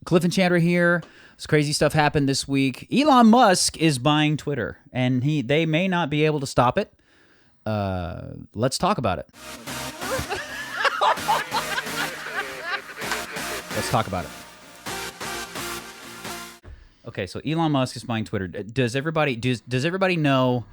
Cliff and Chandra here. This crazy stuff happened this week. Elon Musk is buying Twitter, and they may not be able to stop it. Let's talk about it. Let's talk about it. Okay, so Elon Musk is buying Twitter. Does everybody know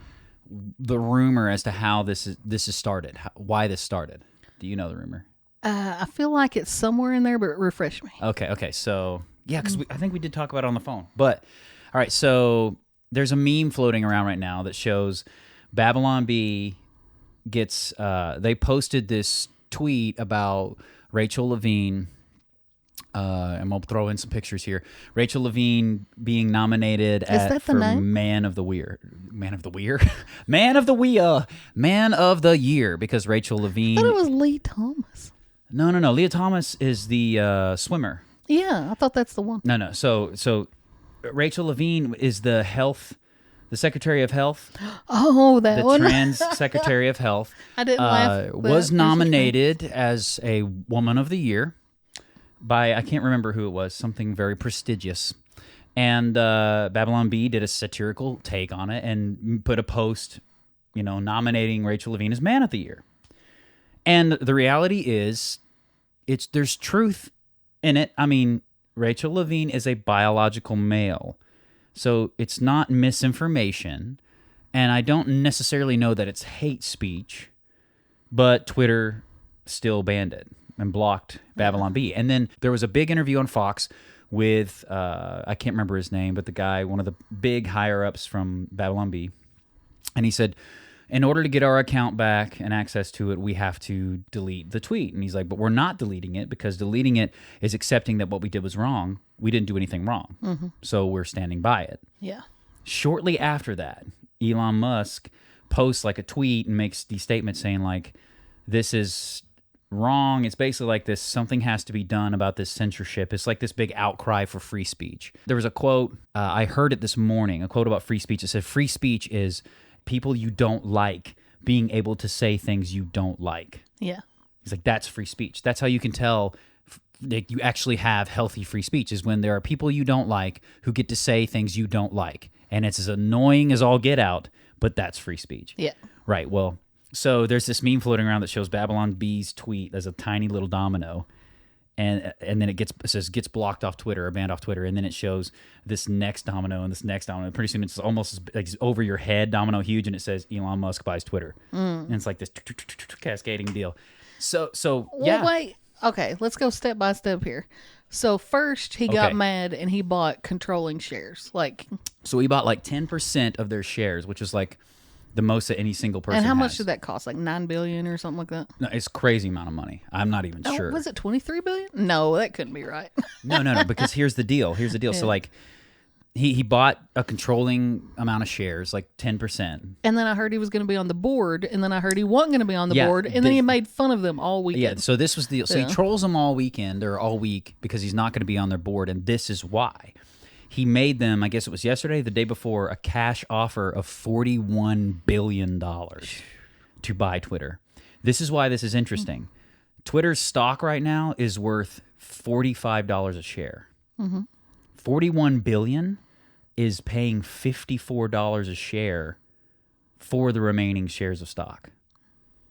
the rumor as to how this is started? Why this started? Do you know the rumor? I feel like it's somewhere in there, but refresh me. Okay. So, yeah, because I think we did talk about it on the phone. But, all right, so there's a meme floating around right now that shows Babylon Bee gets, they posted this tweet about Rachel Levine, and we'll throw in some pictures here. Rachel Levine being nominated for Man of the Year. Man of the Year, because Rachel Levine. I thought it was Lee Thomas. No. Leah Thomas is the swimmer. Yeah, I thought that's the one. No. So Rachel Levine is the Secretary of Health. Oh, that one. The trans Secretary of Health. I didn't laugh. Was nominated as a Woman of the Year by, I can't remember who it was, something very prestigious. And Babylon Bee did a satirical take on it and put a post, nominating Rachel Levine as Man of the Year. And the reality is, there's truth in it. I mean, Rachel Levine is a biological male, so it's not misinformation. And I don't necessarily know that it's hate speech, but Twitter still banned it and blocked Babylon Bee. And then there was a big interview on Fox with, I can't remember his name, but the guy, one of the big higher-ups from Babylon Bee. And he said, in order to get our account back and access to it, we have to delete the tweet. And he's like, but we're not deleting it, because deleting it is accepting that what we did was wrong. We didn't do anything wrong. Mm-hmm. So we're standing by it. Yeah. Shortly after that, Elon Musk posts like a tweet and makes these statements saying like, this is wrong. It's basically like this, something has to be done about this censorship. It's like this big outcry for free speech. There was a quote, I heard it this morning, a quote about free speech. It said, free speech is people you don't like being able to say things you don't like. Yeah. He's like, that's free speech. That's how you can tell that you actually have healthy free speech, is when there are people you don't like who get to say things you don't like. And it's as annoying as all get out, but that's free speech. Yeah. Right. Well, so there's this meme floating around that shows Babylon Bee's tweet as a tiny little domino. And then it says gets blocked off Twitter or banned off Twitter, and then it shows this next domino and this next domino. Pretty soon it's almost like over your head domino huge, and it says Elon Musk buys Twitter, and it's like this cascading deal. So yeah. Wait, okay, let's go step by step here. So first he got mad and he bought controlling shares, so he bought like 10% of their shares, which is like the most that any single person. And how much did that cost? Like $9 billion or something like that? No, it's crazy amount of money. I'm not even sure. Was it $23 billion? No, that couldn't be right. No. Because here's the deal. Yeah. So like, he bought a controlling amount of shares, like 10%. And then I heard he was going to be on the board, and then I heard he wasn't going to be on the board, and then he made fun of them all weekend. Yeah. So this was the. So he trolls them all weekend or all week because he's not going to be on their board, and this is why. He made them, I guess it was yesterday, the day before, a cash offer of $41 billion to buy Twitter. This is why this is interesting. Twitter's stock right now is worth $45 a share. Mm-hmm. $41 billion is paying $54 a share for the remaining shares of stock.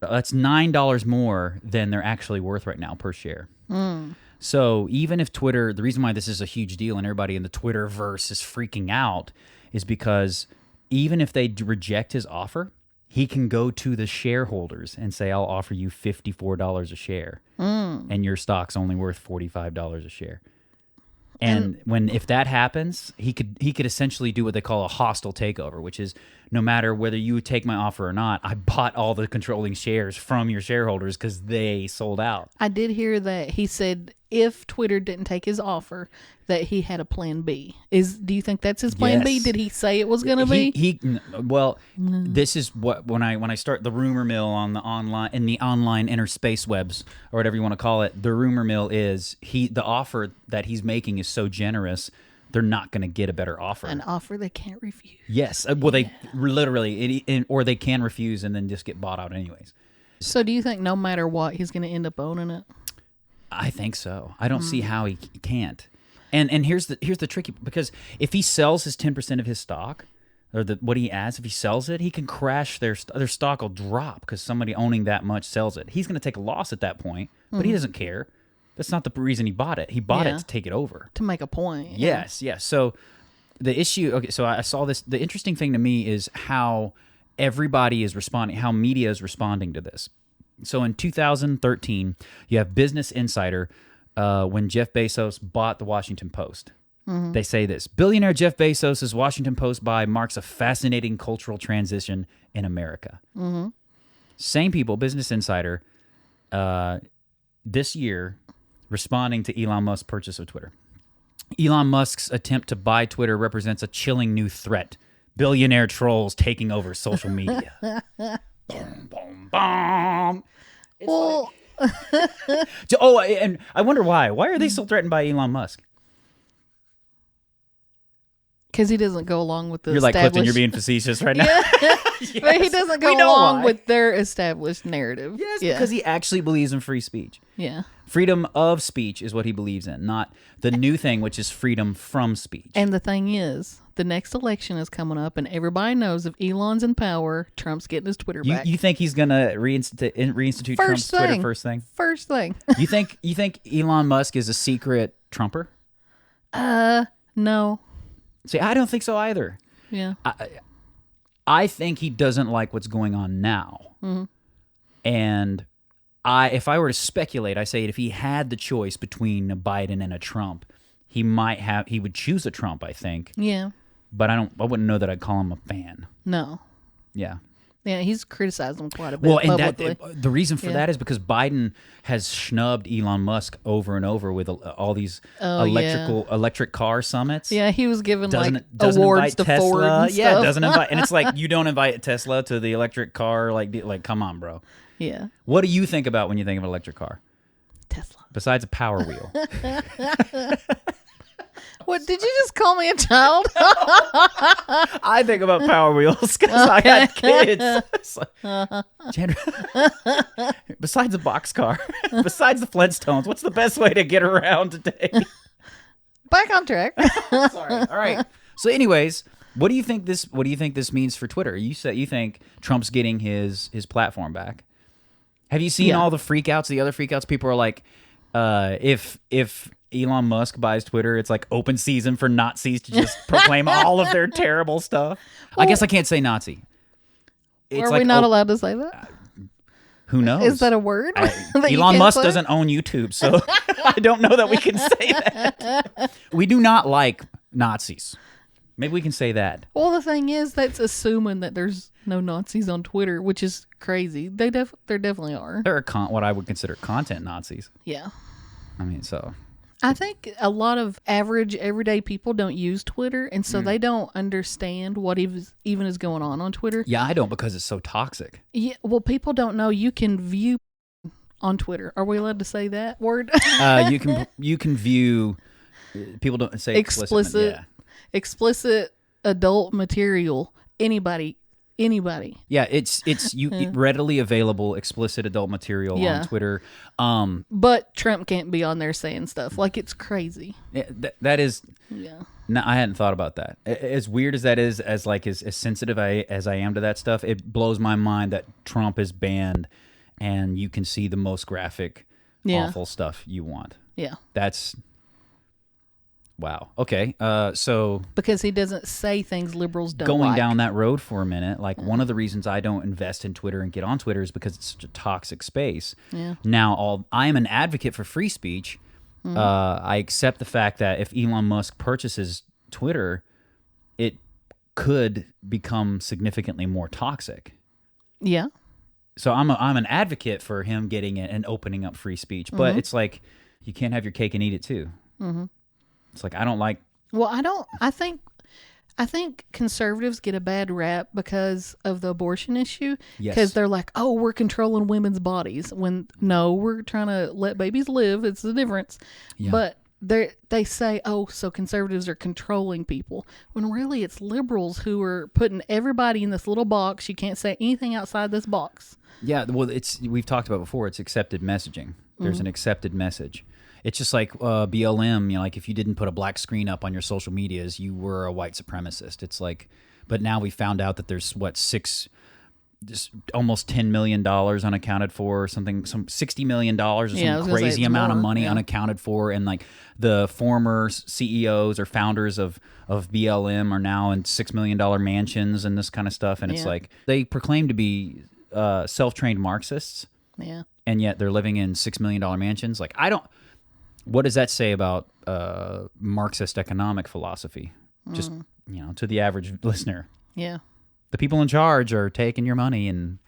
That's $9 more than they're actually worth right now per share. So even if Twitter, the reason why this is a huge deal and everybody in the Twitterverse is freaking out is because even if they reject his offer, he can go to the shareholders and say, I'll offer you $54 a share, and your stock's only worth $45 a share. And if that happens, he could essentially do what they call a hostile takeover, which is no matter whether you take my offer or not, I bought all the controlling shares from your shareholders because they sold out. I did hear that he said if Twitter didn't take his offer, that he had a plan B. Do you think that's his plan B? Did he say it was going to be? This is what when I start the rumor mill on the online interspace webs or whatever you want to call it. The rumor mill is the offer that he's making is so generous, they're not going to get a better offer. An offer they can't refuse. Yes. Well, they literally, or they can refuse and then just get bought out anyways. So do you think no matter what, he's going to end up owning it? I think so. I don't see how he can't. And here's the tricky, because if he sells his 10% of his stock, or what he adds, if he sells it, he can crash their stock will drop because somebody owning that much sells it. He's going to take a loss at that point, but he doesn't care. That's not the reason he bought it. He bought it to take it over. To make a point. Yes. So the issue, okay, so I saw this. The interesting thing to me is how everybody is responding, how media is responding to this. So in 2013, you have Business Insider, when Jeff Bezos bought the Washington Post. They say this: billionaire Jeff Bezos' Washington Post buy marks a fascinating cultural transition in America. Same people, Business Insider, this year, responding to Elon Musk's purchase of Twitter. Elon Musk's attempt to buy Twitter represents a chilling new threat. Billionaire trolls taking over social media. Boom, boom, boom. Well, Oh, and I wonder why. Why are they so threatened by Elon Musk? because he doesn't go along with the You're like, established... Clifton, you're being facetious right now. Yes. But he doesn't go along with their established narrative. Yes, because he actually believes in free speech. Yeah. Freedom of speech is what he believes in, not the new thing, which is freedom from speech. And the thing is, the next election is coming up, and everybody knows if Elon's in power, Trump's getting his Twitter back. You think he's going to reinstitute Trump's Twitter first thing? First thing. You think Elon Musk is a secret Trumper? No. See, I don't think so either. Yeah. I think he doesn't like what's going on now. And if I were to speculate, I say if he had the choice between a Biden and a Trump, he would choose a Trump, I think. Yeah. But I wouldn't know that I'd call him a fan. No. Yeah. Yeah, he's criticized him quite a bit publicly. The reason for that is because Biden has snubbed Elon Musk over and over with all these electric car summits. Yeah, he was given doesn't awards to Tesla. Ford and Yeah, stuff. doesn't invite, and it's like you don't invite Tesla to the electric car. Like, come on, bro. Yeah. What do you think about when you think of an electric car? Tesla. Besides a Power Wheel. What, did you just call me a child? I think about Power Wheels because I got kids. Chandra, besides a boxcar, besides the Flintstones, what's the best way to get around today? Back on track. Sorry. All right. So, anyways, what do you think this means for Twitter? You think Trump's getting his platform back? Have you seen all the freakouts? The other freakouts, people are like, if Elon Musk buys Twitter, it's like open season for Nazis to just proclaim all of their terrible stuff. Well, I guess I can't say Nazi. Are we not allowed to say that? Who knows? Is that a word? Elon Musk doesn't own YouTube, so I don't know that we can say that. We do not like Nazis. Maybe we can say that. Well, the thing is, that's assuming that there's no Nazis on Twitter, which is crazy. There definitely are. There are what I would consider content Nazis. Yeah. I mean, so... I think a lot of average, everyday people don't use Twitter, and so they don't understand what even is going on Twitter. Yeah, I don't, because it's so toxic. Yeah, well, people don't know you can view on Twitter. Are we allowed to say that word? You can view. People don't say explicit adult material. Anybody. Yeah, it's readily available explicit adult material on Twitter. But Trump can't be on there saying stuff. Like, it's crazy. Yeah, that is. Yeah. No, I hadn't thought about that. As weird as that is, as sensitive as I am to that stuff, it blows my mind that Trump is banned, and you can see the most graphic, awful stuff you want. Yeah. That's. Wow. Okay. So because he doesn't say things liberals don't going down that road for a minute, one of the reasons I don't invest in Twitter and get on Twitter is because it's such a toxic space. Yeah. Now, I am an advocate for free speech. I accept the fact that if Elon Musk purchases Twitter, it could become significantly more toxic. Yeah. So I'm an advocate for him getting it and opening up free speech, but it's like you can't have your cake and eat it too. Mm-hmm. It's like I don't like. Well, I think conservatives get a bad rap because of the abortion issue. Yes. Because they're like, oh, we're controlling women's bodies. When no, we're trying to let babies live. It's the difference. Yeah. But they say, oh, so conservatives are controlling people. When really it's liberals who are putting everybody in this little box. You can't say anything outside this box. Yeah. Well, we've talked about before. It's accepted messaging. There's an accepted message. It's just like BLM, you know, like if you didn't put a black screen up on your social medias, you were a white supremacist. It's like, but now we found out that there's almost $10 million unaccounted for, some $60 million or some crazy amount of money unaccounted for, and like the former CEOs or founders of BLM are now in $6 million mansions and this kind of stuff, and it's like they proclaim to be self-trained Marxists, and yet they're living in $6 million mansions. Like, what does that say about Marxist economic philosophy? Just, you know, to the average listener. Yeah. The people in charge are taking your money and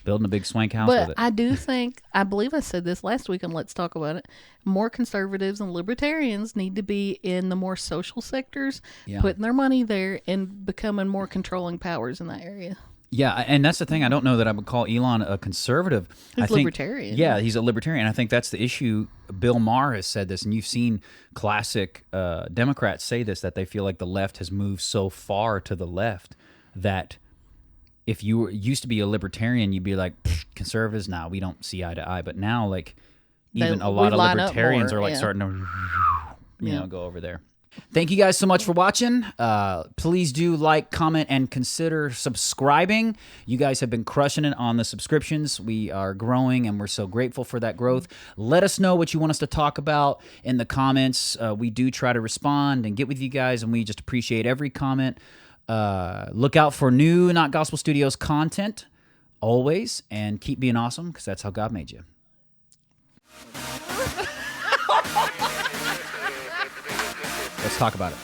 building a big swank house with it. But I do think, I believe I said this last week on Let's Talk About It, more conservatives and libertarians need to be in the more social sectors, putting their money there and becoming more controlling powers in that area. Yeah, and that's the thing. I don't know that I would call Elon a conservative. He's libertarian. Yeah, he's a libertarian. I think that's the issue. Bill Maher has said this, and you've seen classic Democrats say this, that they feel like the left has moved so far to the left that if you used to be a libertarian, you'd be like, conservatives, nah, we don't see eye to eye. But now, like, even a lot of libertarians are like starting to, you know, go over there. Thank you guys so much for watching. Please do like, comment, and consider subscribing. You guys have been crushing it on the subscriptions. We are growing, and we're so grateful for that growth. Let us know what you want us to talk about in the comments. We do try to respond and get with you guys, and we just appreciate every comment. Look out for new Not Gospel Studios content always, and keep being awesome, because that's how God made you. Let's talk about it.